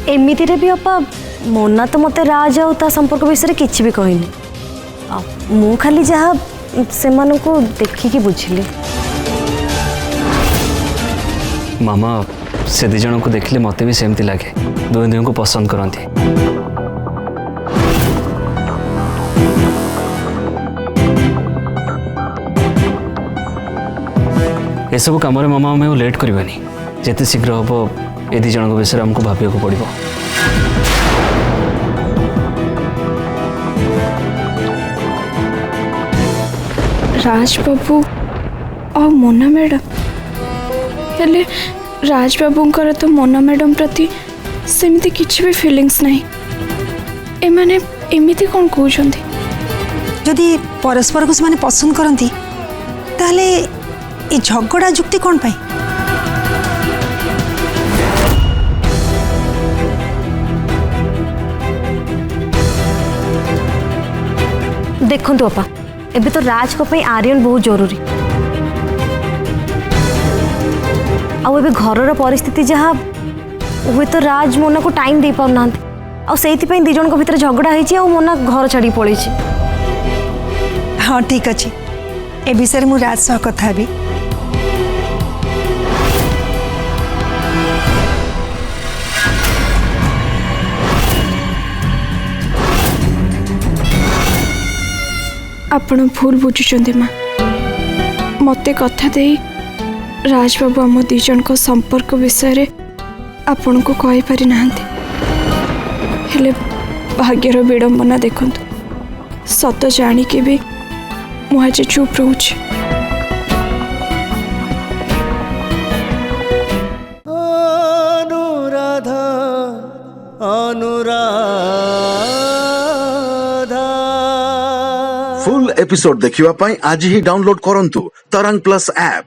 एमती भी अपा मोना तो मत राज आ संपर्क विषय किसी भी कहनी मु खाली जहाँ से देखिकी बुझिली। मामा से दी जन को देखले मत भी सेमती लगे दुहे दुहे को पसंद करती। ये सब कम मामा आम लेट करवानी जिते शीघ्र हम ए दी जन विषय आमको भाविया को पड़ो। राजबाबू और मोना मैडम हेले राजबाबूंकर तो मोना मैडम प्रति सेमती किसी भी फीलिंग्स नहीं एमाने एमिति कौन कहउछंती जदि परस्पर को से पसंद करती ताले ये झगड़ा जुक्ति कौन पाई। देखु अपा एबे तो राज को पई आर्यन बहुत जरूरी आउ घर परिस्थिति जहाँ हुए तो राज मोना को टाइम दे पाना आईथि दी जन भीतर झगड़ा हो मोना घर छाड़ी पड़ी। हाँ ठीक अच्छे ए विषय मु राज सह कथा भी आपण भूल बुझुचंदी माँ मते कथा दे राजबाबू आम दी जन को संपर्क विषय आपण को कहि पारि नाहंती हेले भाग्यर विडंबना देखंतु सत जानिके भी मु आज चुप रहूछि। अनुराधा अनुराधा फुल एपिसोड देखिवा पाई आज ही डाउनलोड करंतु तरंग प्लस ऐप।